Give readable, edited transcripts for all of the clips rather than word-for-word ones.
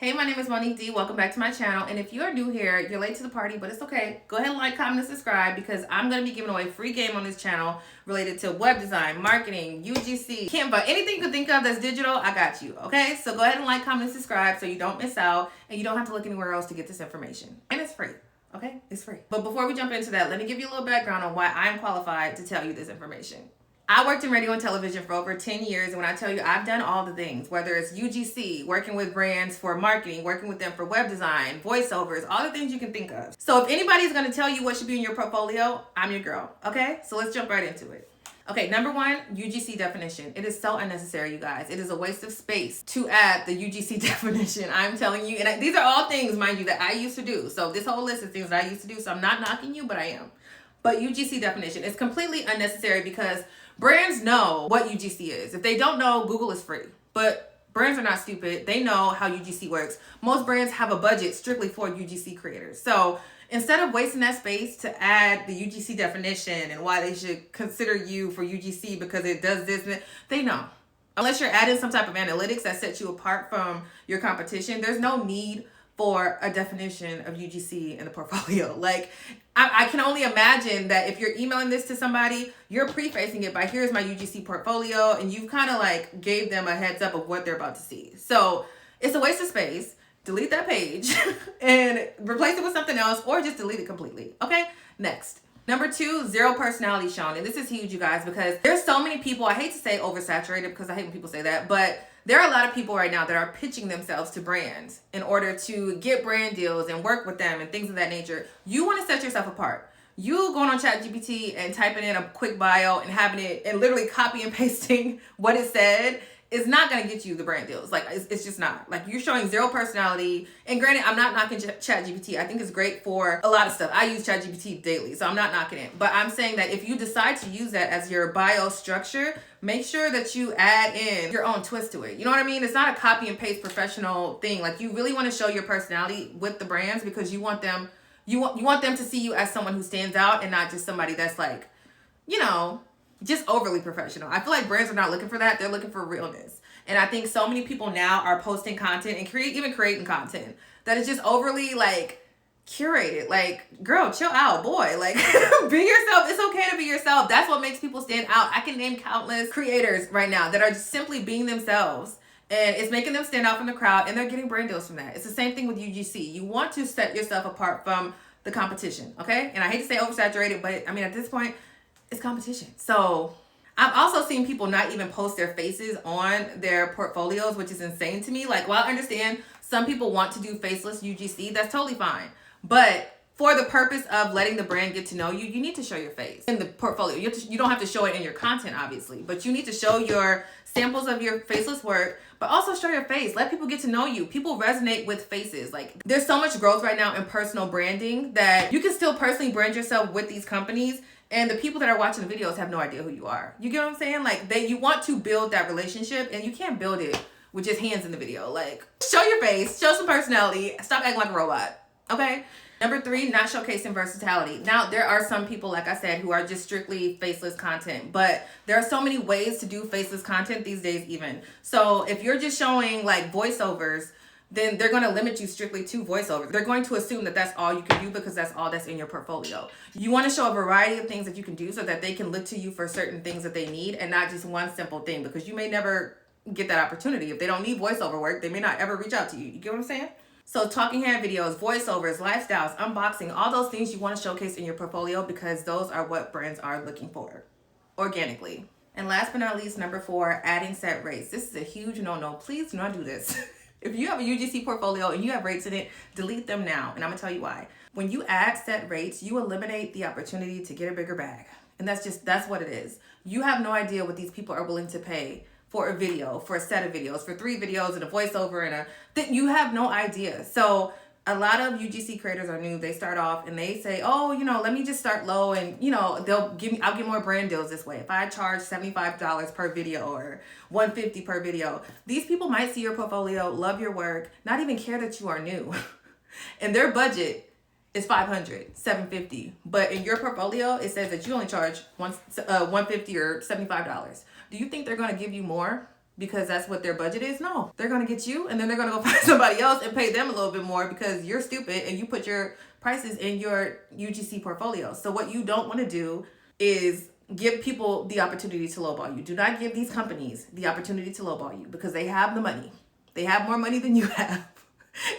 Hey, my name is Monique D. Welcome back to my channel. And if you're new here, you're late to the party, but it's okay. Go ahead and like, comment, and subscribe because I'm going to be giving away free game on this channel related to web design, marketing, UGC, Canva, anything you can think of that's digital, I got you, okay? So go ahead and like, comment, and subscribe so you don't miss out and you don't have to look anywhere else to get this information. And it's free, okay? It's free. But before we jump into that, let me give you a little background on why I'm qualified to tell you this information. I worked in radio and television for over 10 years, and when I tell you I've done all the things, whether it's UGC, working with brands for marketing, working with them for web design, voiceovers, all the things you can think of. So if anybody's gonna tell you what should be in your portfolio, I'm your girl, okay? So let's jump right into it. Okay, number one, UGC definition. It is so unnecessary, you guys. It is a waste of space to add the UGC definition. I'm telling you, and these are all things, mind you, that I used to do. So this whole list is things that I used to do, so I'm not knocking you, but I am. But UGC definition is completely unnecessary because brands know what UGC is. If they don't know, Google is free. But brands are not stupid. They know how UGC works. Most brands have a budget strictly for UGC creators. So instead of wasting that space to add the UGC definition and why they should consider you for UGC because it does this, they know. Unless you're adding some type of analytics that sets you apart from your competition, there's no need for a definition of UGC in the portfolio. Like, I can only imagine that if you're emailing this to somebody, you're prefacing it by here's my UGC portfolio, and you've kind of like gave them a heads up of what they're about to see. So it's a waste of space. Delete that page and replace it with something else, or just delete it completely. Okay, next. Number two, zero personality shown. And this is huge, you guys, because there's so many people, I hate to say oversaturated because I hate when people say that, but there are a lot of people right now that are pitching themselves to brands in order to get brand deals and work with them and things of that nature. You want to set yourself apart. You going on ChatGPT and typing in a quick bio and having it and literally copy and pasting what it said is not going to get you the brand deals. Like, it's just not. Like, you're showing zero personality. And granted, I'm not knocking ChatGPT. I think it's great for a lot of stuff. I use ChatGPT daily, so I'm not knocking it. But I'm saying that if you decide to use that as your bio structure, make sure that you add in your own twist to it. You know what I mean? It's not a copy and paste professional thing. Like, you really want to show your personality with the brands because you want them, you want them to see you as someone who stands out and not just somebody that's like, you know, just overly professional. I feel like brands are not looking for that. They're looking for realness. And I think so many people now are posting content and even creating content that is just overly like curated. Like, girl, chill out, boy. Like, be yourself. It's okay to be yourself. That's what makes people stand out. I can name countless creators right now that are just simply being themselves. And it's making them stand out from the crowd, and they're getting brand deals from that. It's the same thing with UGC. You want to set yourself apart from the competition, okay? And I hate to say oversaturated, but I mean, at this point, it's competition. So I've also seen people not even post their faces on their portfolios, which is insane to me. Like, while I understand some people want to do faceless UGC, that's totally fine. But for the purpose of letting the brand get to know you, you need to show your face in the portfolio. You don't have to show it in your content, obviously, but you need to show your samples of your faceless work, but also show your face. Let people get to know you. People resonate with faces. Like, there's so much growth right now in personal branding that you can still personally brand yourself with these companies, and the people that are watching the videos have no idea who you are. You get what I'm saying? Like, you want to build that relationship, and you can't build it with just hands in the video. Like, show your face, show some personality, stop acting like a robot, okay? Number three, not showcasing versatility. Now, there are some people, like I said, who are just strictly faceless content, but there are so many ways to do faceless content these days even. So if you're just showing like voiceovers, then they're going to limit you strictly to voiceover. They're going to assume that that's all you can do because that's all that's in your portfolio. You want to show a variety of things that you can do so that they can look to you for certain things that they need and not just one simple thing, because you may never get that opportunity. If they don't need voiceover work, they may not ever reach out to you. You get what I'm saying? So talking head videos, voiceovers, lifestyles, unboxing, all those things you want to showcase in your portfolio because those are what brands are looking for organically. And last but not least, number four, adding set rates. This is a huge no-no. Please do not do this. If you have a UGC portfolio and you have rates in it, delete them now. And I'm gonna tell you why. When you add set rates, you eliminate the opportunity to get a bigger bag. And that's what it is. You have no idea what these people are willing to pay for a video, for a set of videos, for 3 videos and a voiceover and that you have no idea. So a lot of UGC creators are new. They start off and they say, oh, you know, let me just start low and, you know, I'll get more brand deals this way. If I charge $75 per video or $150 per video, these people might see your portfolio, love your work, not even care that you are new. And their budget is $500, $750. But in your portfolio, it says that you only charge $150 or $75. Do you think they're going to give you more because that's what their budget is. No, they're going to get you, and then they're going to go find somebody else and pay them a little bit more because you're stupid and you put your prices in your UGC portfolio. So what you don't want to do is give people the opportunity to lowball you. Do not give these companies the opportunity to lowball you because they have the money. They have more money than you have.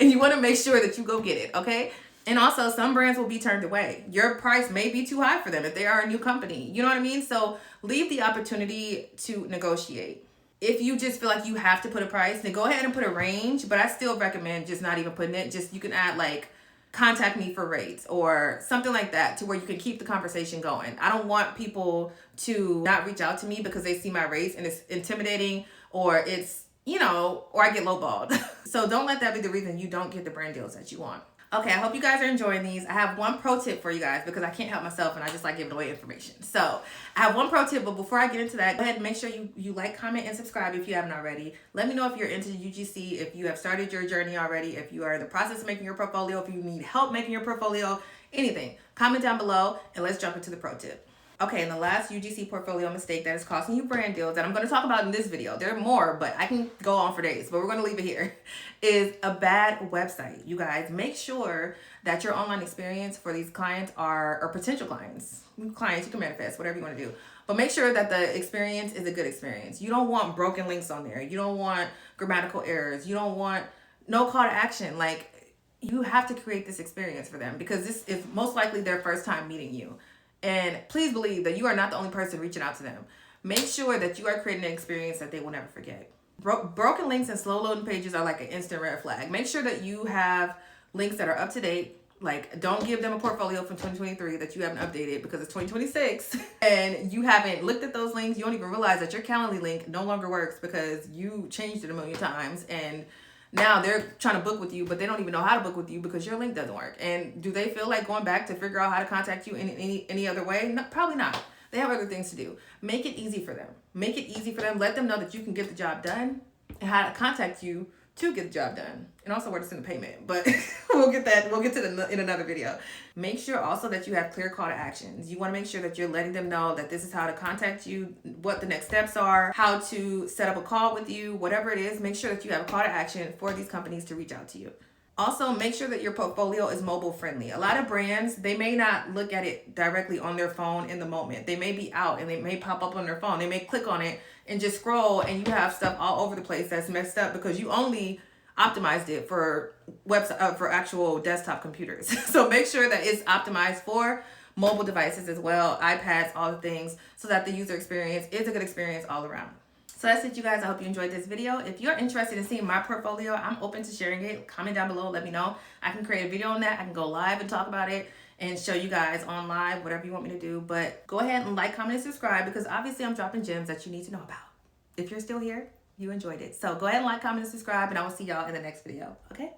And you want to make sure that you go get it, okay? And also, some brands will be turned away. Your price may be too high for them if they are a new company. You know what I mean? So leave the opportunity to negotiate. If you just feel like you have to put a price, then go ahead and put a range. But I still recommend just not even putting it. Just you can add like, contact me for rates or something like that to where you can keep the conversation going. I don't want people to not reach out to me because they see my rates and it's intimidating or it's, or I get lowballed. So don't let that be the reason you don't get the brand deals that you want. Okay, I hope you guys are enjoying these. I have one pro tip for you guys because I can't help myself and I just like giving away information. So I have one pro tip, but before I get into that, go ahead and make sure you like, comment, and subscribe if you haven't already. Let me know if you're into UGC, if you have started your journey already, if you are in the process of making your portfolio, if you need help making your portfolio, anything. Comment down below and let's jump into the pro tip. Okay, and the last UGC portfolio mistake that is costing you brand deals that I'm going to talk about in this video, there are more, but I can go on for days, but we're going to leave it here, is a bad website. You guys, make sure that your online experience for these clients or potential clients, you can manifest, whatever you want to do, but make sure that the experience is a good experience. You don't want broken links on there. You don't want grammatical errors. You don't want no call to action. Like, you have to create this experience for them because this is most likely their first time meeting you. And please believe that you are not the only person reaching out to them. Make sure that you are creating an experience that they will never forget. Broken links and slow loading pages are like an instant red flag. Make sure that you have links that are up to date. Like, don't give them a portfolio from 2023 that you haven't updated because it's 2026 and you haven't looked at those links. You don't even realize that your Calendly link no longer works because you changed it a million times and now they're trying to book with you, but they don't even know how to book with you because your link doesn't work. And do they feel like going back to figure out how to contact you in any other way? No, probably not. They have other things to do. Make it easy for them. Make it easy for them. Let them know that you can get the job done and how to contact you to get the job done. And also where to send the payment. But we'll get to that in another video. Make sure also that you have clear call to actions. You want to make sure that you're letting them know that this is how to contact you, what the next steps are, how to set up a call with you, whatever it is. Make sure that you have a call to action for these companies to reach out to you. Also, make sure that your portfolio is mobile friendly. A lot of brands, they may not look at it directly on their phone in the moment. They may be out and they may pop up on their phone. They may click on it and just scroll and you have stuff all over the place that's messed up because you only optimized it for website for actual desktop computers. So make sure that it's optimized for mobile devices as well, iPads, all the things, so that the user experience is a good experience all around. So that's it, you guys. I hope you enjoyed this video. If you're interested in seeing my portfolio, I'm open to sharing it. Comment down below, let me know. I can create a video on that. I can go live and talk about it and show you guys on live, whatever you want me to do. But go ahead and like, comment, and subscribe because obviously I'm dropping gems that you need to know about. If you're still here, you enjoyed it. So go ahead and like, comment, and subscribe, and I will see y'all in the next video, okay?